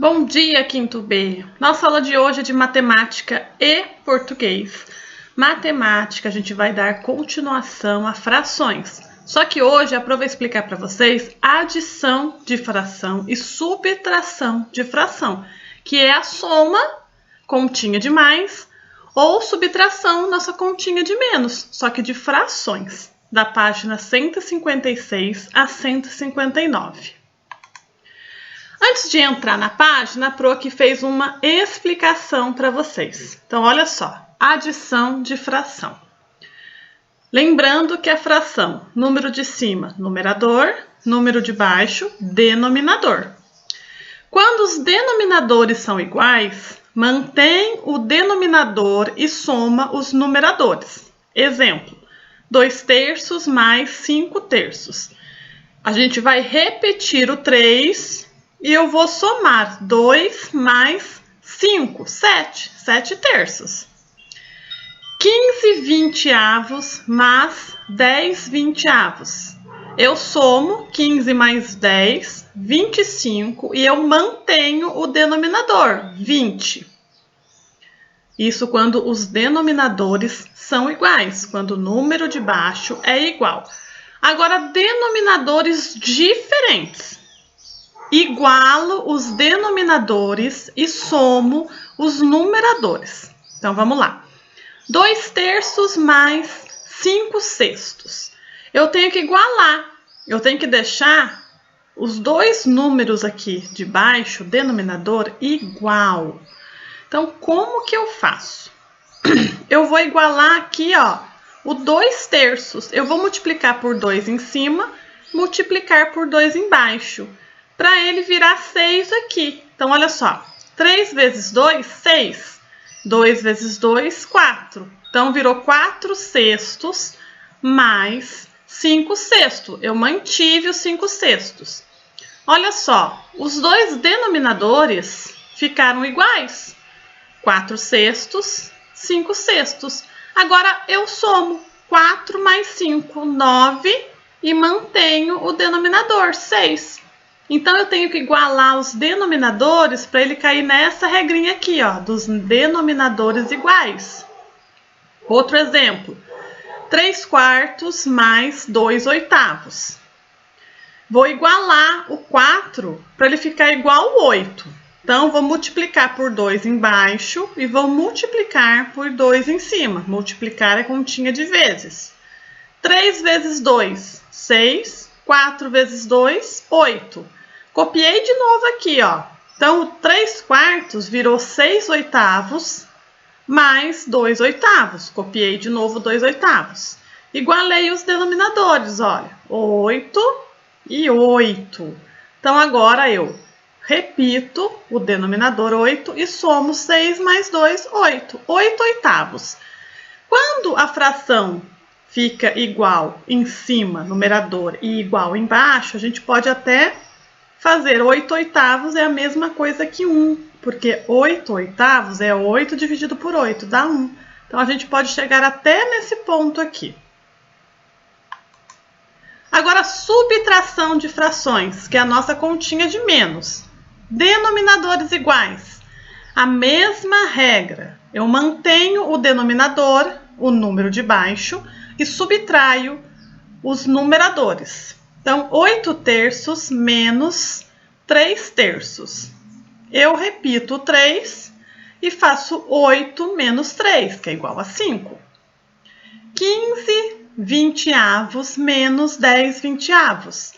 Bom dia, quinto B! Nossa aula de hoje é de matemática e português. Matemática, a gente vai dar continuação a frações. Só que hoje a prova vai explicar para vocês adição de fração e subtração de fração, que é a soma, continha de mais, ou subtração, nossa continha de menos, só que de frações, da página 156 a 159. Antes de entrar na página, a Pro aqui fez uma explicação para vocês. Então, olha só, adição de fração. Lembrando que a fração, número de cima, numerador, número de baixo, denominador. Quando os denominadores são iguais, mantém o denominador e soma os numeradores. Exemplo, 2/3 mais 5/3. A gente vai repetir o 3... e eu vou somar 2 mais 5, 7, 7/3. 15/20 mais 10/20. Eu somo 15 mais 10, 25, e eu mantenho o denominador, 20. Isso quando os denominadores são iguais, quando o número de baixo é igual. Agora, denominadores diferentes. Igualo os denominadores e somo os numeradores. Então, vamos lá. 2/3 mais 5/6. Eu tenho que igualar. Eu tenho que deixar os dois números aqui de baixo, denominador, igual. Então, como que eu faço? Eu vou igualar aqui, ó, o 2/3. Eu vou multiplicar por 2 em cima, multiplicar por 2 embaixo, para ele virar 6 aqui. Então, olha só, 3 vezes 2, 6. 2 vezes 2, 4. Então, virou 4/6 mais 5/6. Eu mantive os 5/6. Olha só, os dois denominadores ficaram iguais. 4/6, 5/6. Agora, eu somo 4 mais 5, 9, e mantenho o denominador, 6. Então, eu tenho que igualar os denominadores para ele cair nessa regrinha aqui, ó, dos denominadores iguais. Outro exemplo, 3/4 mais 2/8. Vou igualar o 4 para ele ficar igual ao 8. Então, vou multiplicar por 2 embaixo e vou multiplicar por 2 em cima. Multiplicar é continha de vezes. 3 vezes 2, 6. 4 vezes 2, 8. Copiei de novo aqui, ó. Então, o 3/4 virou 6/8 mais 2/8. Copiei de novo 2/8. Igualei os denominadores, olha. 8 e 8. Então, agora eu repito o denominador 8 e somo 6 mais 2, 8. 8/8. Quando a fração fica igual em cima, numerador, e igual embaixo, a gente pode até fazer 8/8 é a mesma coisa que 1, porque 8/8 é 8 dividido por 8, dá 1. Então, a gente pode chegar até nesse ponto aqui. Agora, subtração de frações, que é a nossa continha de menos. Denominadores iguais. A mesma regra. Eu mantenho o denominador, o número de baixo, e subtraio os numeradores. Então, 8/3 menos 3/3. Eu repito o 3 e faço 8 menos 3, que é igual a 5. 15/20 menos 10/20.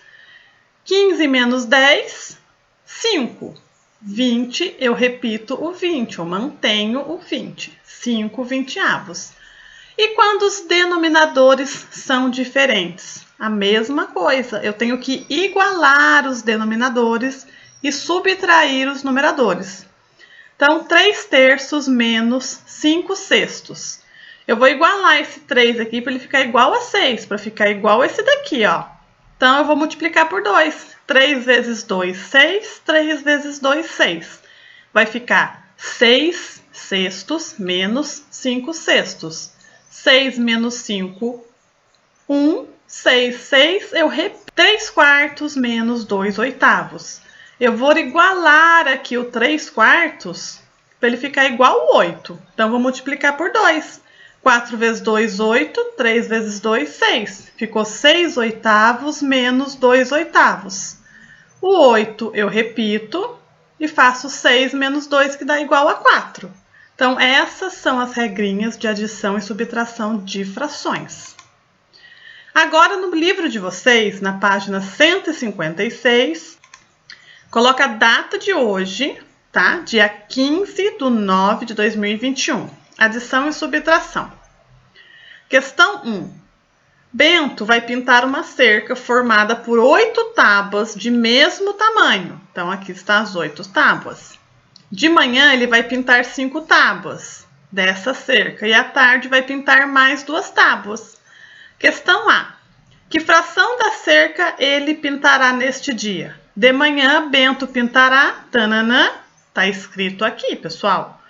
15 menos 10, 5. 20, eu repito o 20, eu mantenho o 20. 5/20. E quando os denominadores são diferentes? A mesma coisa, eu tenho que igualar os denominadores e subtrair os numeradores. Então, 3/3 menos 5/6. Eu vou igualar esse 3 aqui para ele ficar igual a 6, para ficar igual a esse daqui, ó. Então, eu vou multiplicar por 2. 3 vezes 2, 6. 3 vezes 2, 6. Vai ficar 6/6 menos 5/6. 6 menos 5, 1. 6, 6, eu repito. 3/4 menos 2/8. eu vou igualar aqui o 3/4 para ele ficar igual ao 8. Então, vou multiplicar por 2. 4 vezes 2, 8. 3 vezes 2, 6. Ficou 6/8 menos 2/8. O 8 eu repito e faço 6 menos 2, que dá igual a 4. Então, essas são as regrinhas de adição e subtração de frações. Agora, no livro de vocês, na página 156, coloca a data de hoje, tá? Dia 15/9/2021. Adição e subtração. Questão 1. Bento vai pintar uma cerca formada por 8 tábuas de mesmo tamanho. Então, aqui estão as 8 tábuas. De manhã, ele vai pintar 5 tábuas dessa cerca e à tarde vai pintar mais 2 tábuas. Questão A. Que fração da cerca ele pintará neste dia? De manhã, Bento pintará, tananã, tá escrito aqui, pessoal,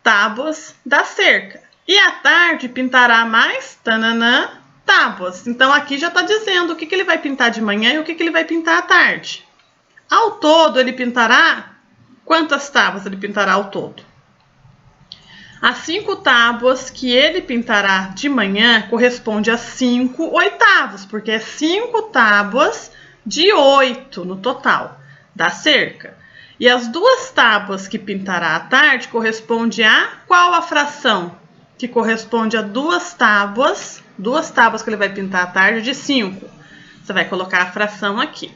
tábuas da cerca. E à tarde pintará mais, tananã, tábuas. Então, aqui já está dizendo o que ele vai pintar de manhã e o que ele vai pintar à tarde. Ao todo, ele pintará... Quantas tábuas ele pintará ao todo? As 5 tábuas que ele pintará de manhã corresponde a 5/8, porque é 5 tábuas de 8 no total da cerca. E as 2 tábuas que pintará à tarde corresponde a qual a fração? Que corresponde a 2 tábuas que ele vai pintar à tarde de 5. Você vai colocar a fração aqui.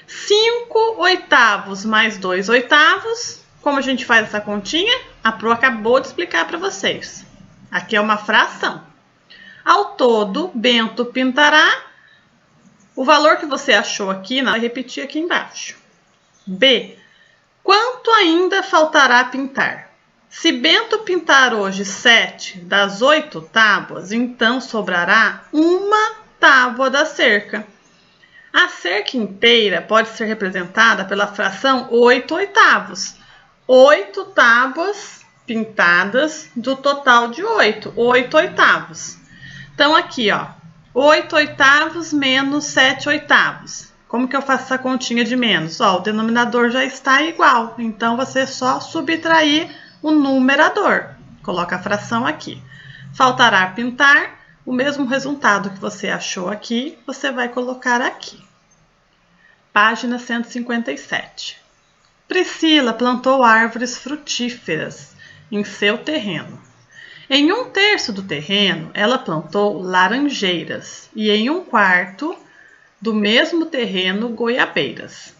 5/8 mais 2/8. Como a gente faz essa continha? A Pro acabou de explicar para vocês. Aqui é uma fração. Ao todo, Bento pintará o valor que você achou aqui, vai repetir aqui embaixo. B. Quanto ainda faltará pintar? Se Bento pintar hoje 7 das 8 tábuas, então sobrará 1 tábua da cerca. A cerca inteira pode ser representada pela fração 8/8. 8 tábuas pintadas do total de 8, 8/8. Então, aqui, ó, 8/8 menos 7/8. Como que eu faço essa continha de menos? Ó, o denominador já está igual, então você só subtrair o numerador. Coloca a fração aqui. Faltará pintar. O mesmo resultado que você achou aqui, você vai colocar aqui. Página 157. Priscila plantou árvores frutíferas em seu terreno. Em 1/3 do terreno, ela plantou laranjeiras e em 1/4 do mesmo terreno, goiabeiras.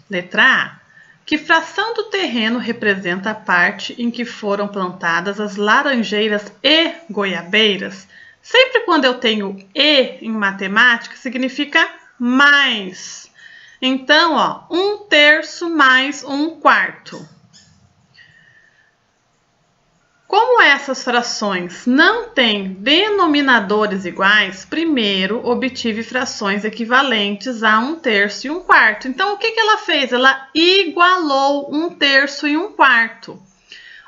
Letra A. Que fração do terreno representa a parte em que foram plantadas as laranjeiras e goiabeiras? Sempre quando eu tenho E em matemática, significa mais. Então, ó, 1/3 mais 1/4. Como essas frações não têm denominadores iguais, primeiro obtive frações equivalentes a 1/3 e 1/4. Então, o que ela fez? Ela igualou 1/3 e 1/4.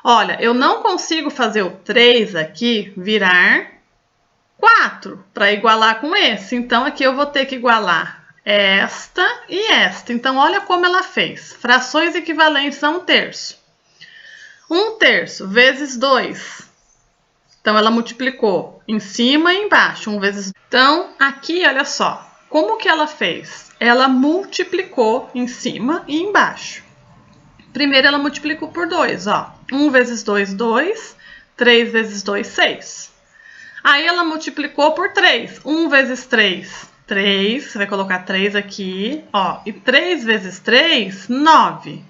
Olha, eu não consigo fazer o 3 aqui virar 4 para igualar com esse. Então, aqui eu vou ter que igualar esta e esta. Então, olha como ela fez. Frações equivalentes a 1/3. 1/3 vezes 2. Então, ela multiplicou em cima e embaixo. 1 vezes... Então, aqui, olha só. Como que ela fez? Ela multiplicou em cima e embaixo. Primeiro, ela multiplicou por 2, ó. 1 vezes 2, 2. 3 vezes 2, 6. Aí, ela multiplicou por 3. 1 vezes 3, 3. Você vai colocar 3 aqui, ó. E 3 vezes 3, 9.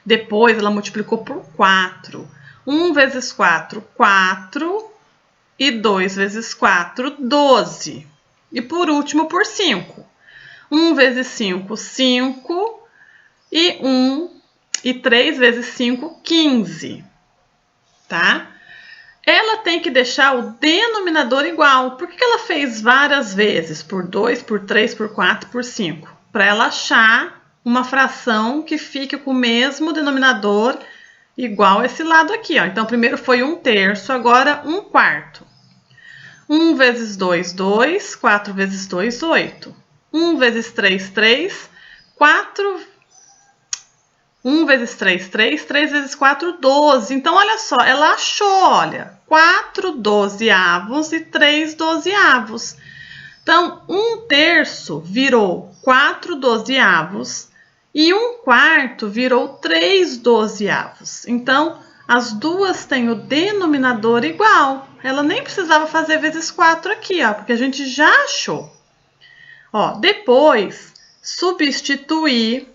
Depois, ela multiplicou por 4. 1 vezes 4, 4. E 2 vezes 4, 12. E por último, por 5. 1 vezes 5, 5. E 3 vezes 5, 15. Tá? Ela tem que deixar o denominador igual. Por que ela fez várias vezes? Por 2, por 3, por 4, por 5. Para ela achar uma fração que fique com o mesmo denominador igual esse lado aqui, ó. Então, primeiro foi 1/3, agora 1/4. 1 vezes 2, 2. 4 vezes 2, 8. 1 vezes 3, 3. 1 vezes 3, 3. 3 vezes 4, 12. Então, olha só, ela achou, olha, 4 dozeavos e 3 dozeavos. Então, 1/3 virou 4 dozeavos e 1/4 virou 3 dozeavos. Então, as duas têm o denominador igual. Ela nem precisava fazer vezes 4 aqui, ó, porque a gente já achou. Ó, depois, substituir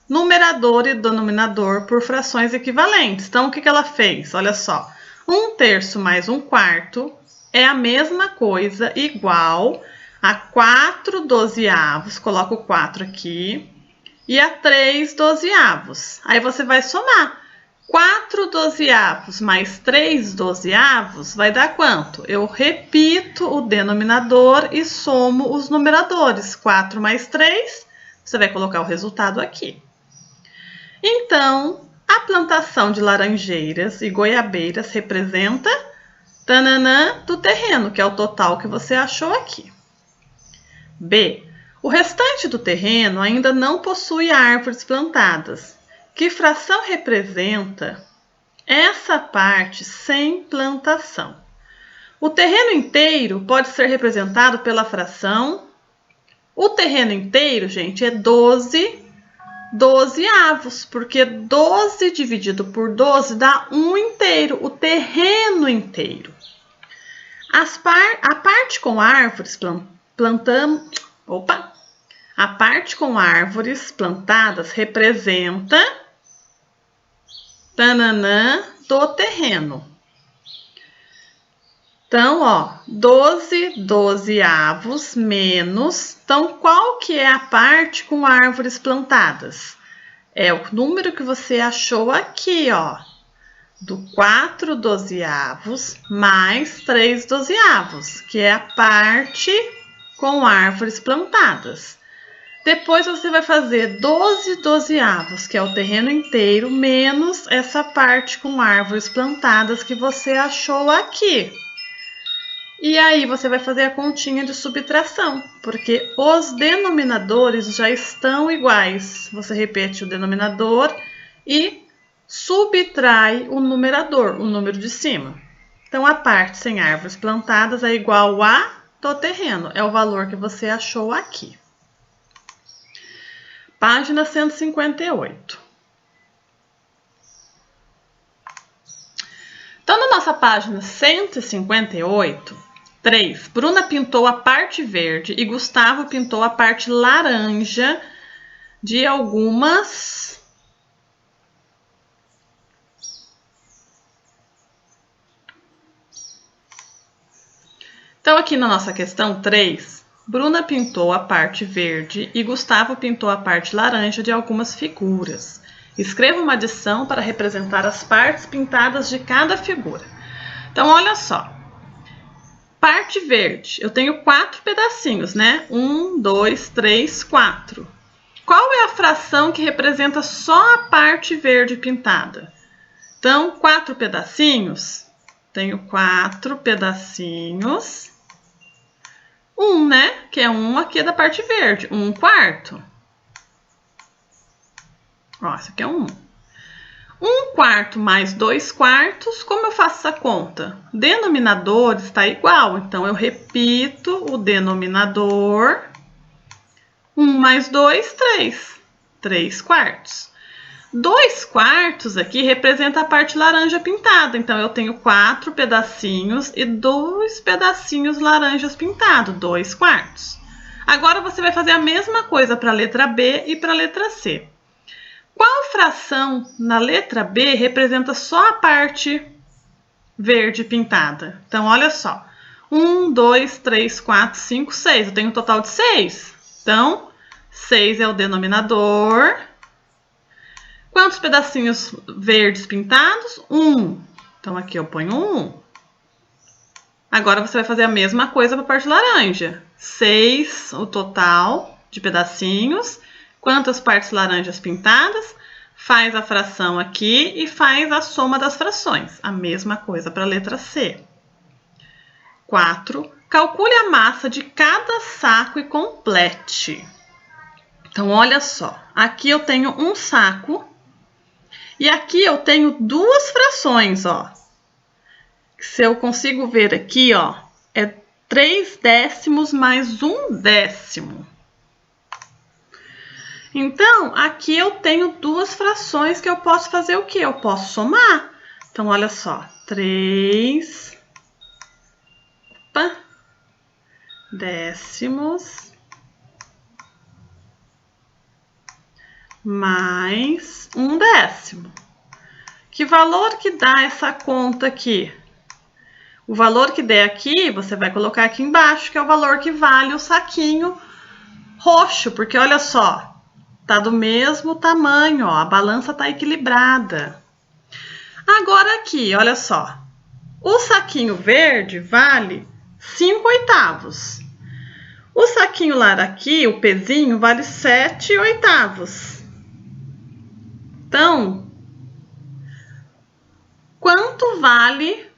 numerador e denominador por frações equivalentes. Então, o que ela fez? Olha só, 1/3 mais 1/4 é a mesma coisa, igual a 4 dozeavos, coloca o 4 aqui, e a 3 dozeavos. Aí você vai somar. 4 dozeavos mais 3 dozeavos vai dar quanto? Eu repito o denominador e somo os numeradores. 4 mais 3, você vai colocar o resultado aqui. Então, a plantação de laranjeiras e goiabeiras representa tananã do terreno, que é o total que você achou aqui. B. O restante do terreno ainda não possui árvores plantadas. Que fração representa essa parte sem plantação? O terreno inteiro pode ser representado pela fração. O terreno inteiro, gente, é 12 dozeavos, porque 12 dividido por 12 dá 1 inteiro, o terreno inteiro. A parte com árvores a parte com árvores plantadas representa tananã do terreno. Então, ó, 12 dozeavos menos. Então, qual que é a parte com árvores plantadas? É o número que você achou aqui, ó. Do 4 dozeavos mais 3 dozeavos, que é a parte com árvores plantadas. Depois você vai fazer 12 dozeavos, que é o terreno inteiro, menos essa parte com árvores plantadas que você achou aqui. E aí você vai fazer a continha de subtração, porque os denominadores já estão iguais. Você repete o denominador e subtrai o numerador, o número de cima. Então, a parte sem árvores plantadas é igual a do terreno, é o valor que você achou aqui. Página 158. Então, na nossa página 158, 3. Bruna pintou a parte verde e Gustavo pintou a parte laranja de algumas... Então, aqui na nossa questão 3, Bruna pintou a parte verde e Gustavo pintou a parte laranja de algumas figuras. Escreva uma adição para representar as partes pintadas de cada figura. Então, olha só. Parte verde, eu tenho 4 pedacinhos, né? 1, 2, 3, 4. Qual é a fração que representa só a parte verde pintada? Então, 4 pedacinhos, tenho 4 pedacinhos. 1, né? Que é 1 aqui é da parte verde, 1/4. Ó, esse aqui é 1. 1/4 mais 2/4, como eu faço essa conta? O denominador está igual, então eu repito o denominador. 1 mais 2, 3. 3/4. 2/4 aqui representa a parte laranja pintada, então eu tenho 4 pedacinhos e 2 pedacinhos laranjas pintados, 2/4. Agora você vai fazer a mesma coisa para a letra B e para a letra C. Qual fração na letra B representa só a parte verde pintada? Então, olha só. 1, 2, 3, 4, 5, 6. Eu tenho um total de 6. Então, 6 é o denominador. Quantos pedacinhos verdes pintados? 1. Então, aqui eu ponho 1. Agora, você vai fazer a mesma coisa para a parte laranja. 6 o total de pedacinhos. Quantas partes laranjas pintadas? Faz a fração aqui e faz a soma das frações. A mesma coisa para a letra C. 4. Calcule a massa de cada saco e complete. Então, olha só. Aqui eu tenho um saco. E aqui eu tenho duas frações, ó. Se eu consigo ver aqui, ó, é 3 décimos mais 1 décimo. Então, aqui eu tenho duas frações que eu posso fazer o quê? Eu posso somar. Então, olha só. 3 décimos mais 1 décimo. Que valor que dá essa conta aqui? O valor que der aqui, você vai colocar aqui embaixo, que é o valor que vale o saquinho roxo, porque olha só, tá do mesmo tamanho, ó, a balança tá equilibrada. Agora aqui, olha só, o saquinho verde vale 5/8. O saquinho lá aqui, o pezinho, vale 7/8. Então, quanto vale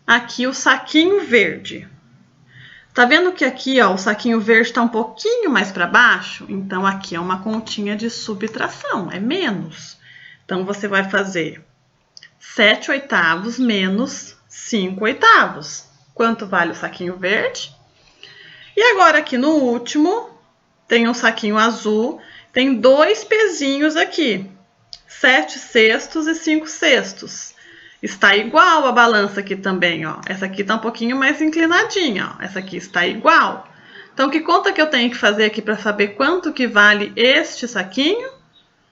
aqui o saquinho verde? Tá vendo que aqui, ó, o saquinho verde tá um pouquinho mais para baixo? Então, aqui é uma continha de subtração, é menos. Então, você vai fazer 7/8 menos 5/8. Quanto vale o saquinho verde? E agora, aqui no último, tem um saquinho azul, tem dois pezinhos aqui, 7/6 e 5/6. Está igual a balança aqui também, ó. Essa aqui tá um pouquinho mais inclinadinha, ó. Essa aqui está igual. Então, que conta que eu tenho que fazer aqui para saber quanto que vale este saquinho?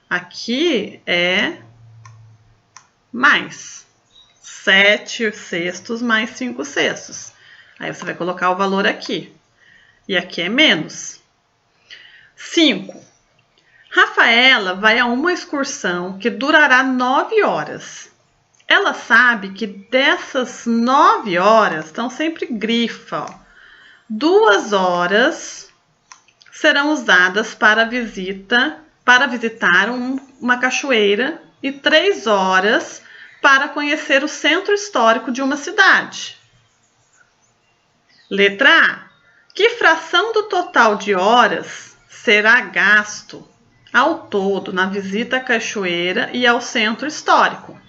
Aqui é mais 7/6 mais 5/6. Aí você vai colocar o valor aqui. E aqui é menos. 5. Rafaela vai a uma excursão que durará 9 horas. Ela sabe que dessas 9 horas, estão sempre grifa, ó, 2 horas serão usadas para visitar uma cachoeira e 3 horas para conhecer o centro histórico de uma cidade. Letra A. Que fração do total de horas será gasto ao todo na visita à cachoeira e ao centro histórico?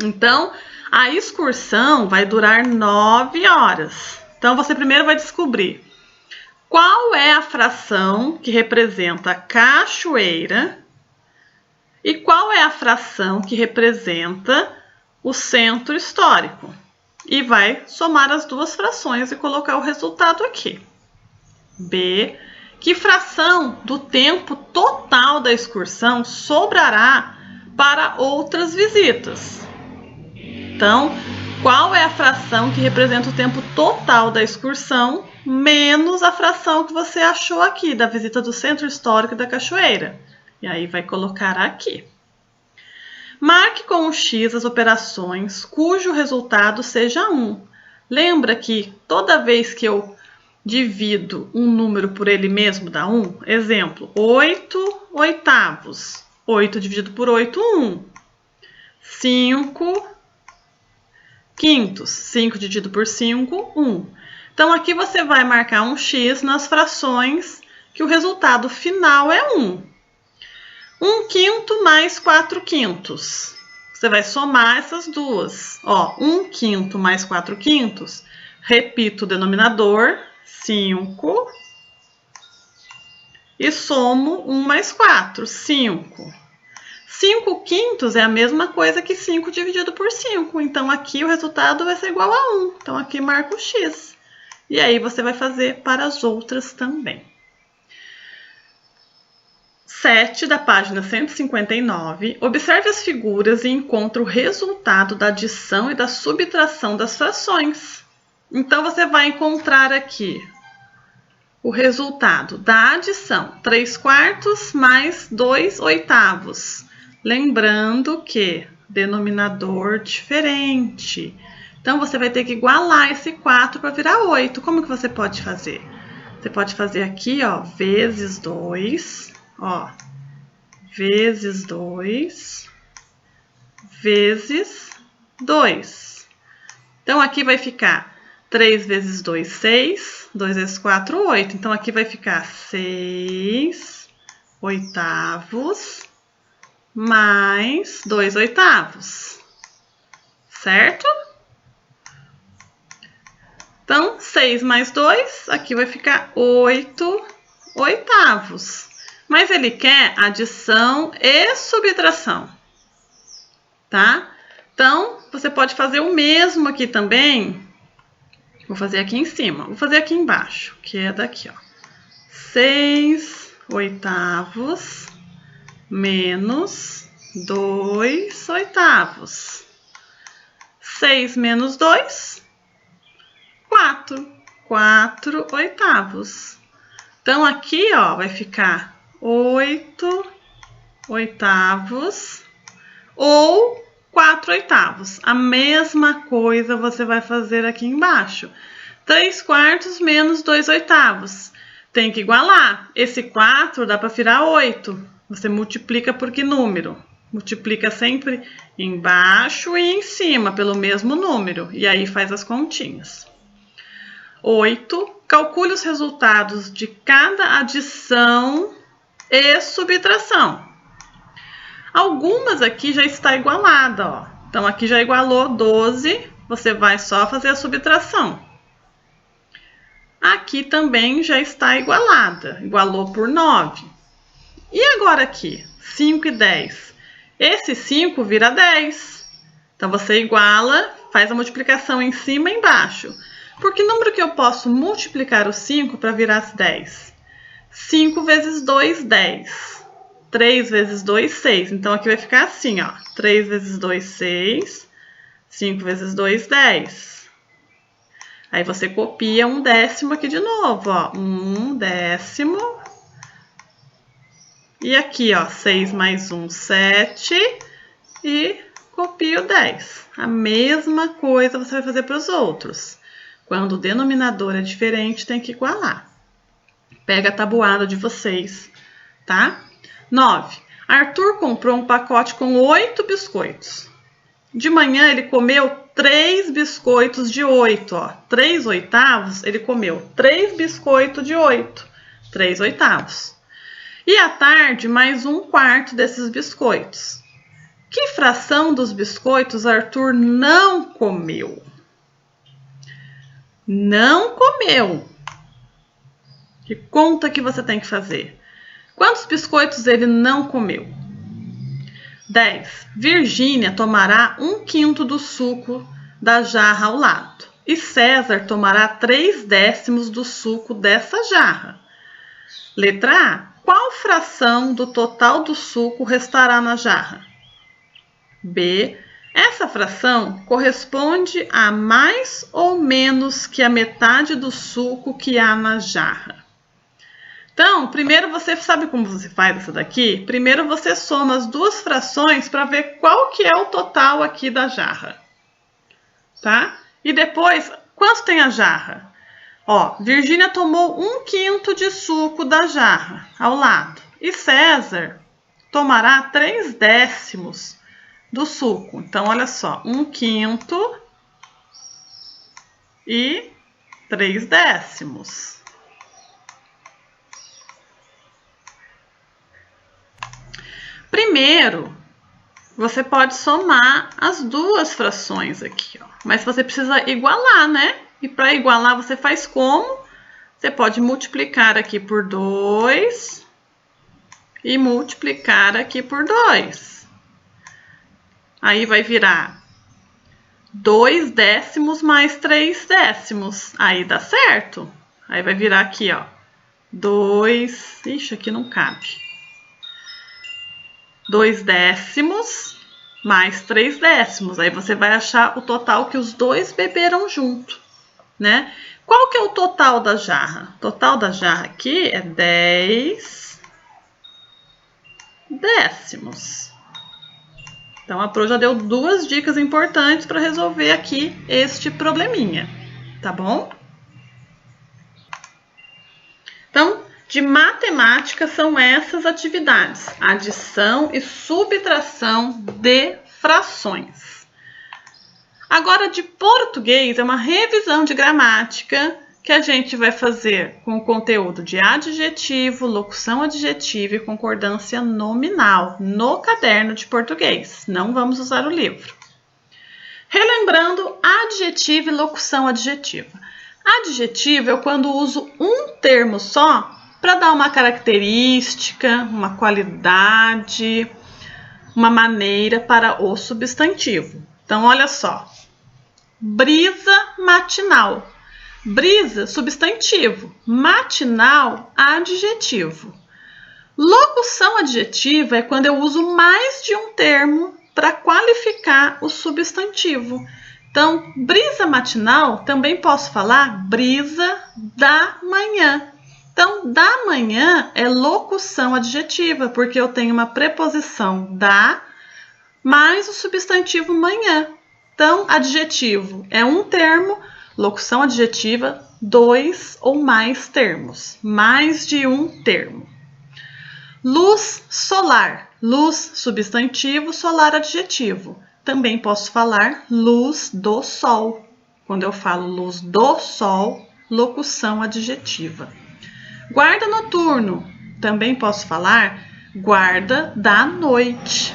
Então, a excursão vai durar 9 horas. Então, você primeiro vai descobrir qual é a fração que representa a cachoeira e qual é a fração que representa o centro histórico. E vai somar as duas frações e colocar o resultado aqui. B. Que fração do tempo total da excursão sobrará para outras visitas? Então, qual é a fração que representa o tempo total da excursão menos a fração que você achou aqui da visita do centro histórico e da cachoeira? E aí vai colocar aqui. Marque com um X as operações cujo resultado seja 1. Lembra que toda vez que eu divido um número por ele mesmo dá 1? Exemplo, 8/8. 8 dividido por 8, 1. 5/5. 5 dividido por 5, 1. Então, aqui você vai marcar um X nas frações que o resultado final é 1. 1/5 mais 4/5. Você vai somar essas duas. Ó, 1/5 mais 4/5. Repito o denominador, 5. E somo 1 mais 4, 5. 5/5 é a mesma coisa que 5 dividido por 5. Então, aqui o resultado vai ser igual a 1. Então, aqui marca o X. E aí, você vai fazer para as outras também. 7 da página 159. Observe as figuras e encontre o resultado da adição e da subtração das frações. Então, você vai encontrar aqui o resultado da adição. 3/4 mais 2/8. Lembrando que denominador diferente. Então, você vai ter que igualar esse 4 para virar 8. Como que você pode fazer? Você pode fazer aqui, ó, vezes 2, ó, vezes 2, vezes 2. Então, aqui vai ficar 3 vezes 2, 6. 2 vezes 4, 8. Então, aqui vai ficar 6 oitavos mais 2 oitavos. Certo? Então, 6 mais 2, aqui vai ficar 8 oitavos. Mas ele quer adição e subtração. Tá? Então, você pode fazer o mesmo aqui também. Vou fazer aqui em cima. Vou fazer aqui embaixo, que é daqui, ó. 6 oitavos menos 2 oitavos. 6 menos 2, 4. 4 oitavos. Então, aqui, ó, vai ficar 8 oitavos ou 4 oitavos. A mesma coisa você vai fazer aqui embaixo. 3 quartos menos 2 oitavos. Tem que igualar. Esse 4 dá para virar 8. Você multiplica por que número? Multiplica sempre embaixo e em cima pelo mesmo número. E aí faz as continhas. 8. Calcule os resultados de cada adição e subtração. Algumas aqui já está igualada, ó. Então, aqui já igualou 12, você vai só fazer a subtração. Aqui também já está igualada, igualou por 9. E agora aqui, 5 e 10. Esse 5 vira 10. Então, você iguala, faz a multiplicação em cima e embaixo. Por que número que eu posso multiplicar o 5 para virar 10? 5 vezes 2, 10. 3 vezes 2, 6. Então, aqui vai ficar assim, ó. 3 vezes 2, 6. 5 vezes 2, 10. Aí, você copia 1/10 aqui de novo, ó. 1/10. E aqui, ó, 6 mais 1, 7. E copia o 10. A mesma coisa você vai fazer para os outros. Quando o denominador é diferente, tem que igualar. Pega a tabuada de vocês, tá? 9. Arthur comprou um pacote com 8 biscoitos. De manhã, ele comeu 3 biscoitos de 8, ó. 3 oitavos, ele comeu 3 biscoitos de 8. 3 oitavos. E à tarde, mais 1/4 desses biscoitos. Que fração dos biscoitos Arthur não comeu? Não comeu. Que conta que você tem que fazer? Quantos biscoitos ele não comeu? 10. Virgínia tomará 1/5 do suco da jarra ao lado. E César tomará 3/10 do suco dessa jarra. Letra A. Qual fração do total do suco restará na jarra? B. Essa fração corresponde a mais ou menos que a metade do suco que há na jarra. Então, primeiro você sabe como você faz essa daqui? Primeiro você soma as duas frações para ver qual que é o total aqui da jarra. Tá? E depois, quanto tem a jarra? Ó, Virgínia tomou 1/5 de suco da jarra ao lado. E César tomará 3/10 do suco. Então, olha só, 1/5 e 3/10. Primeiro, você pode somar as duas frações aqui, ó. Mas você precisa igualar, né? E para igualar, você faz como? Você pode multiplicar aqui por 2 e multiplicar aqui por 2. Aí vai virar 2/10 mais 3/10. Aí dá certo. Aí vai virar aqui, ó. 2... Ixi, aqui não cabe. 2/10 mais 3/10. Aí você vai achar o total que os dois beberam junto, né? Qual que é o total da jarra? O total da jarra aqui é 10/10. Então, a Pro já deu duas dicas importantes para resolver aqui este probleminha, tá bom? Então, de matemática são essas atividades: adição e subtração de frações. Agora, de português, é uma revisão de gramática que a gente vai fazer com o conteúdo de adjetivo, locução adjetiva e concordância nominal no caderno de português. Não vamos usar o livro. Relembrando adjetivo e locução adjetiva. Adjetivo é quando uso um termo só para dar uma característica, uma qualidade, uma maneira para o substantivo. Então, olha só. Brisa matinal. Brisa, substantivo. Matinal, adjetivo. Locução adjetiva é quando eu uso mais de um termo para qualificar o substantivo. Então, brisa matinal, também posso falar brisa da manhã. Então, da manhã é locução adjetiva, porque eu tenho uma preposição da mais o substantivo manhã. Então, adjetivo é um termo, locução adjetiva, 2 ou mais termos, mais de um termo. Luz solar, luz substantivo, solar adjetivo. Também posso falar luz do sol. Quando eu falo luz do sol, locução adjetiva. Guarda noturno, também posso falar guarda da noite.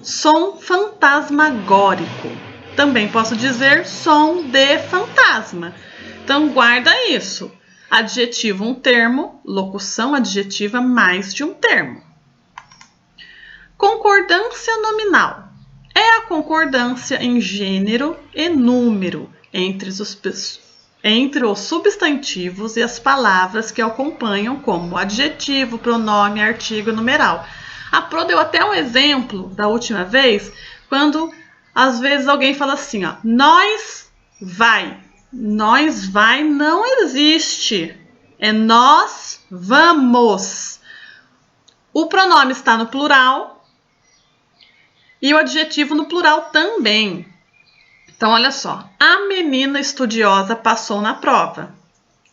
Som fantasmagórico, também posso dizer som de fantasma. Então, guarda isso. Adjetivo, um termo. Locução adjetiva, mais de um termo. Concordância nominal. É a concordância em gênero e número entre os substantivos e as palavras que acompanham, como adjetivo, pronome, artigo e numeral. A Pro deu até um exemplo da última vez, quando às vezes alguém fala assim, ó, nós vai. Nós vai não existe, é nós vamos. O pronome está no plural e o adjetivo no plural também. Então, olha só, a menina estudiosa passou na prova.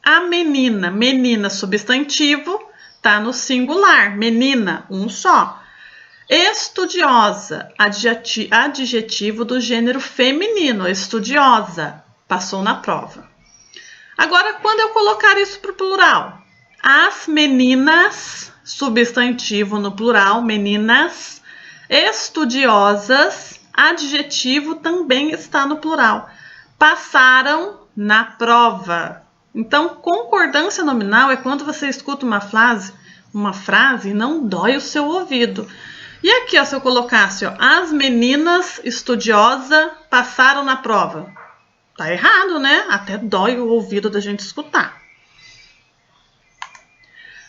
A menina, menina substantivo, está no singular, menina, um só. Estudiosa, adjetivo do gênero feminino, estudiosa, passou na prova. Agora, quando eu colocar isso para o plural, as meninas, substantivo no plural, meninas, estudiosas, adjetivo também está no plural, passaram na prova. Então, concordância nominal é quando você escuta uma frase e não dói o seu ouvido. E aqui, ó, se eu colocasse, ó, as meninas estudiosas passaram na prova. Tá errado, né? Até dói o ouvido da gente escutar.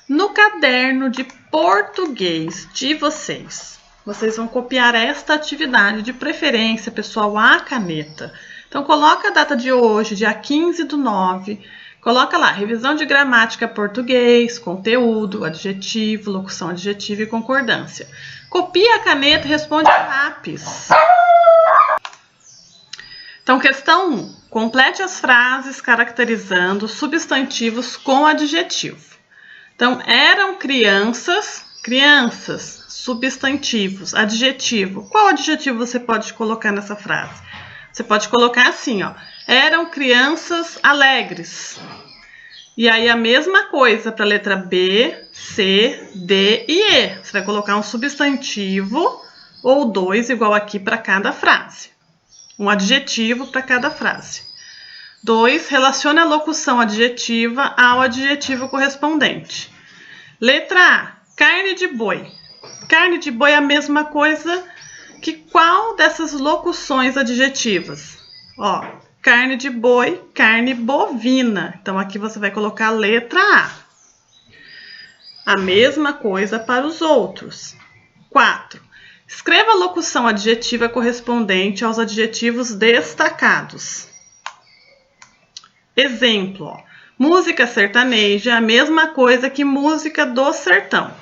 No caderno de português de vocês vão copiar esta atividade, de preferência, pessoal, a caneta. Então, coloca a data de hoje, dia 15/9. Coloca lá, revisão de gramática português, conteúdo, adjetivo, locução adjetiva e concordância. Copia a caneta e responde a lápis. Então, questão 1. Complete as frases caracterizando substantivos com adjetivo. Então, eram crianças, substantivos, adjetivo. Qual adjetivo você pode colocar nessa frase? Você pode colocar assim, ó. Eram crianças alegres. E aí a mesma coisa para a letra B, C, D e E. Você vai colocar um substantivo ou 2 igual aqui para cada frase. Um adjetivo para cada frase. 2. Relacione a locução adjetiva ao adjetivo correspondente. Letra A. Carne de boi. Carne de boi é a mesma coisa que qual dessas locuções adjetivas? Ó, carne de boi, carne bovina. Então, aqui você vai colocar a letra A. A mesma coisa para os outros. 4. Escreva a locução adjetiva correspondente aos adjetivos destacados. Exemplo, ó, música sertaneja é a mesma coisa que música do sertão.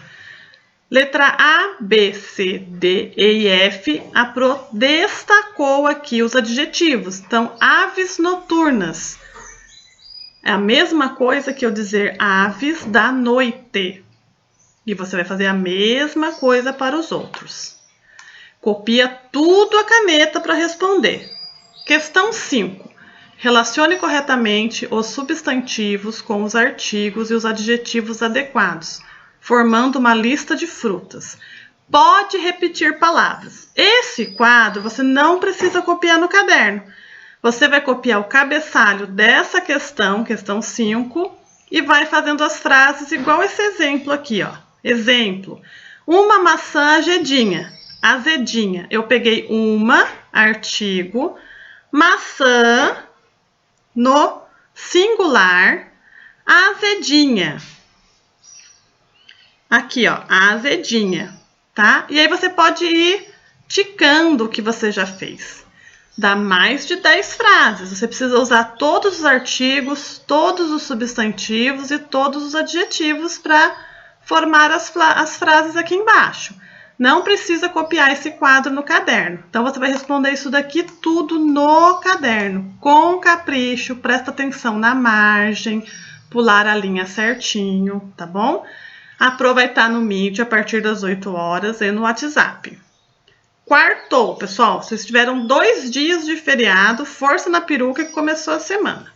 Letra A, B, C, D, E e F, a Pro destacou aqui os adjetivos. Então, aves noturnas é a mesma coisa que eu dizer aves da noite. E você vai fazer a mesma coisa para os outros. Copia tudo a caneta para responder. Questão 5. Relacione corretamente os substantivos com os artigos e os adjetivos adequados, formando uma lista de frutas. Pode repetir palavras. Esse quadro você não precisa copiar no caderno. Você vai copiar o cabeçalho dessa questão, questão 5, e vai fazendo as frases igual esse exemplo aqui, ó. Exemplo: uma maçã azedinha. Azedinha. Eu peguei uma, artigo, maçã, no singular, azedinha. Aqui, ó, azedinha, tá? E aí você pode ir ticando o que você já fez. Dá mais de 10 frases. Você precisa usar todos os artigos, todos os substantivos e todos os adjetivos para formar as frases aqui embaixo. Não precisa copiar esse quadro no caderno. Então, você vai responder isso daqui tudo no caderno, com capricho, presta atenção na margem, pular a linha certinho, tá bom? A Pro vai estar no Meet a partir das 8 horas e no WhatsApp. Quartou, pessoal. Vocês tiveram 2 dias de feriado, força na peruca que começou a semana.